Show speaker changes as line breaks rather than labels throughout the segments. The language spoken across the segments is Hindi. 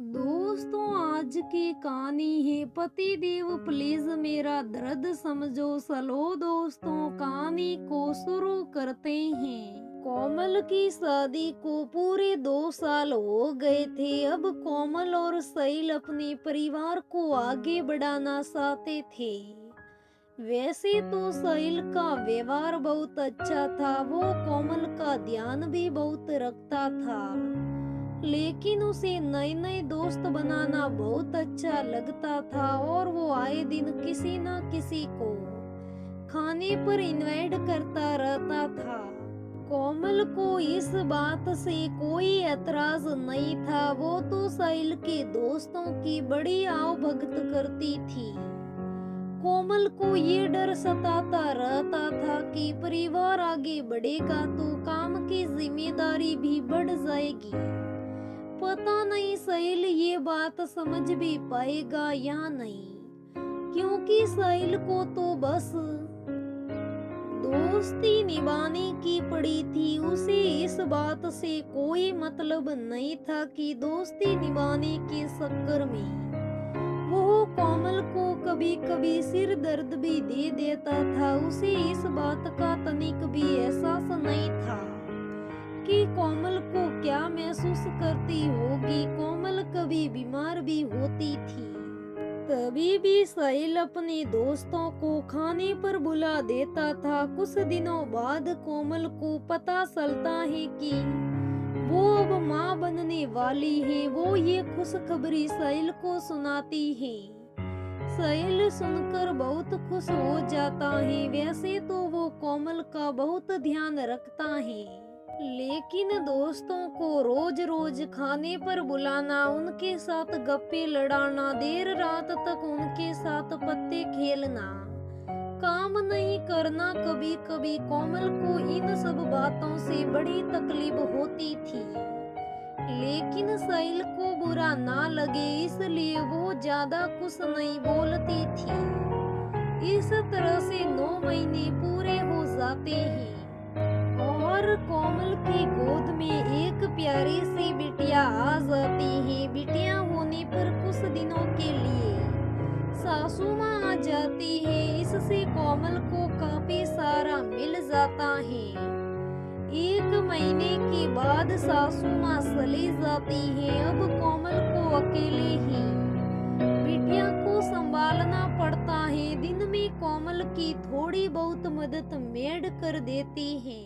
दोस्तों, आज की कहानी है पति देव प्लीज मेरा दर्द समझो। चलो दोस्तों, कहानी को शुरू करते हैं। कोमल की शादी को पूरे 2 साल हो गए थे। अब कोमल और साहिल अपने परिवार को आगे बढ़ाना चाहते थे। वैसे तो साहिल का व्यवहार बहुत अच्छा था, वो कोमल का ध्यान भी बहुत रखता था, लेकिन उसे नए नए दोस्त बनाना बहुत अच्छा लगता था और वो आए दिन किसी न किसी को खाने पर इनवाइट करता रहता था। कोमल को इस बात से कोई एतराज नहीं था, वो तो साहिल के दोस्तों की बड़ी आवभगत करती थी। कोमल को ये डर सताता रहता था कि परिवार आगे बढ़ेगा तो काम की जिम्मेदारी भी बढ़ जाएगी। पता नहीं साहिल ये बात समझ भी पाएगा या नहीं, क्योंकि साहिल को तो बस दोस्ती निभाने की पड़ी थी। उसे इस बात से कोई मतलब नहीं था कि दोस्ती निभाने के चक्कर में वो कोमल को कभी कभी सिर दर्द भी दे देता था। उसे इस बात का तनिक भी एहसास नहीं था कि कोमल को क्या महसूस करती होगी। कोमल कभी बीमार भी होती थी, तभी भी साहिल अपने दोस्तों को खाने पर बुला देता था। कुछ दिनों बाद कोमल को पता चलता है कि वो अब माँ बनने वाली है। वो ये खुशखबरी साहिल को सुनाती है। साहिल सुनकर बहुत खुश हो जाता है। वैसे तो वो कोमल का बहुत ध्यान रखता है, लेकिन दोस्तों को रोज रोज खाने पर बुलाना, उनके साथ गप्पे लड़ाना, देर रात तक उनके साथ पत्ते खेलना, काम नहीं करना, कभी कभी कोमल को इन सब बातों से बड़ी तकलीफ होती थी। लेकिन साहिल को बुरा ना लगे इसलिए वो ज्यादा कुछ नहीं बोलती थी। इस तरह से 9 महीने पूरे हो जाते हैं और कोमल की गोद में एक प्यारी सी बिटिया आ जाती है। बिटिया होने पर कुछ दिनों के लिए सासू माँ आ जाती है। इससे कोमल को काफी सारा मिल जाता है। 1 महीने के बाद सासू माँ चली जाती है। अब कोमल को अकेले ही बिटिया को संभालना पड़ता है। दिन में कोमल की थोड़ी बहुत मदद मेड कर देती है।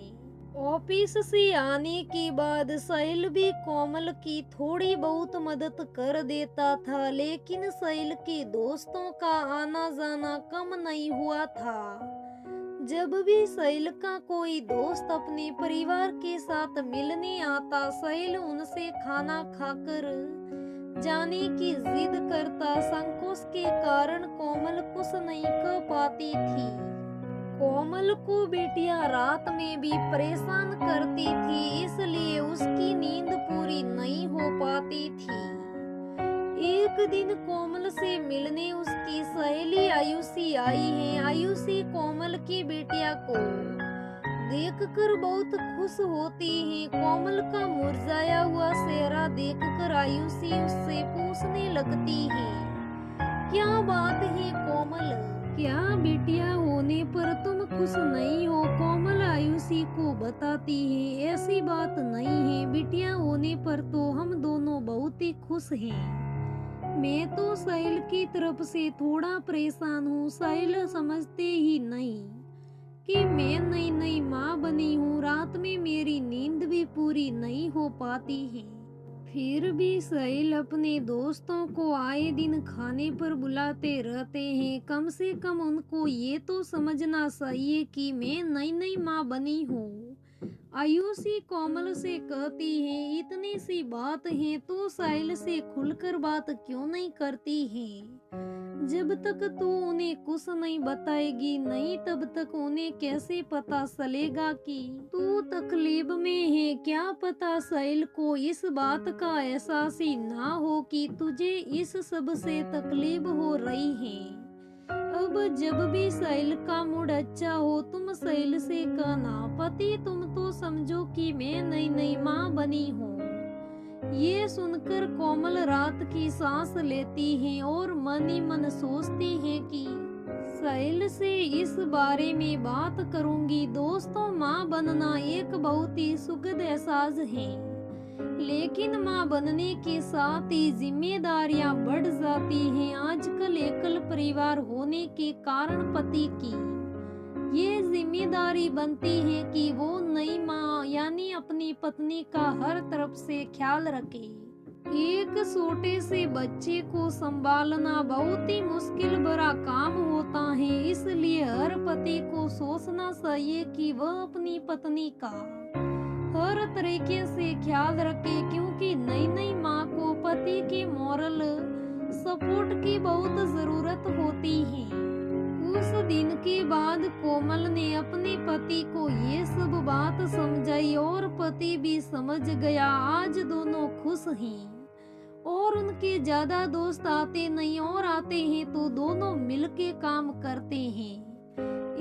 ऑफिस से आने के बाद साहिल भी कोमल की थोड़ी बहुत मदद कर देता था, लेकिन साहिल के दोस्तों का आना जाना कम नहीं हुआ था। जब भी साहिल का कोई दोस्त अपने परिवार के साथ मिलने आता, साहिल उनसे खाना खाकर जाने की जिद करता। संकोच के कारण कोमल कुछ नहीं कह पाती थी। कोमल को बिटिया रात में भी परेशान करती थी, इसलिए उसकी नींद पूरी नहीं हो पाती थी। एक दिन कोमल से मिलने उसकी सहेली आयुषी आई है। आयुषी कोमल की बिटिया को देखकर बहुत खुश होती है। कोमल का मुरझाया हुआ चेहरा देखकर आयुषी उससे पूछने लगती है, क्या बात है कोमल, क्या बिटिया होने पर तुम खुश नहीं हो? कोमल आयुषी को बताती है, ऐसी बात नहीं है, बिटिया होने पर तो हम दोनों बहुत ही खुश हैं। मैं तो साहिल की तरफ से थोड़ा परेशान हूँ। साहिल समझते ही नहीं कि मैं नई नई माँ बनी हूँ। रात में मेरी नींद भी पूरी नहीं हो पाती है। फिर भी साहिल अपने दोस्तों को आए दिन खाने पर बुलाते रहते हैं। कम से कम उनको ये तो समझना चाहिए कि मैं नई नई माँ बनी हूँ। आयुषी कोमल से कहती है, इतनी सी बात है तो साहिल से खुलकर बात क्यों नहीं करती है? जब तक तू उन्हें कुछ नहीं बताएगी नहीं, तब तक उन्हें कैसे पता चलेगा कि तू तकलीफ में है? क्या पता साहिल को इस बात का एहसास ही ना हो कि तुझे इस सब से तकलीफ हो रही है। अब जब भी साहिल का मूड अच्छा हो तुम साहिल से कहना, पति तुम तो समझो कि मैं नई नई माँ बनी हूँ। ये सुनकर कोमल रात की सांस लेती हैं और मन ही मन सोचती हैं कि साहिल से इस बारे में बात करूंगी। दोस्तों, माँ बनना एक बहुत ही सुखद एहसास है, लेकिन माँ बनने के साथ ही जिम्मेदारियां बढ़ जाती हैं। आजकल एकल परिवार होने के कारण पति की ये जिम्मेदारी बनती है कि वो नई माँ यानी अपनी पत्नी का हर तरफ से ख्याल रखे। एक छोटे से बच्चे को संभालना बहुत ही मुश्किल भरा काम होता है, इसलिए हर पति को सोचना चाहिए कि वह अपनी पत्नी का हर तरीके से ख्याल रखे, क्योंकि नई नई माँ को पति के मॉरल सपोर्ट की बहुत जरूरत होती है। उस दिन के बाद कोमल ने अपने पति को ये सब बात समझाई और पति भी समझ गया। आज दोनों खुश हैं और उनके ज्यादा दोस्त आते नहीं, और आते हैं तो दोनों मिलके काम करते हैं,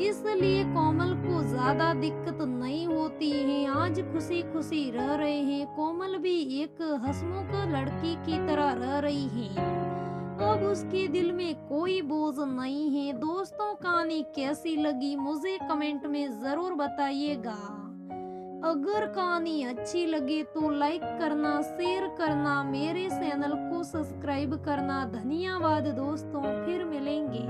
इसलिए कोमल को ज्यादा दिक्कत नहीं होती है। आज खुशी खुशी रह रहे हैं। कोमल भी एक हंसमुख लड़की की तरह रह रही है। अब उसके दिल में कोई बोझ नहीं है। दोस्तों, कहानी कैसी लगी मुझे कमेंट में जरूर बताइएगा। अगर कहानी अच्छी लगे तो लाइक करना, शेयर करना, मेरे चैनल को सब्सक्राइब करना। धन्यवाद दोस्तों, फिर मिलेंगे।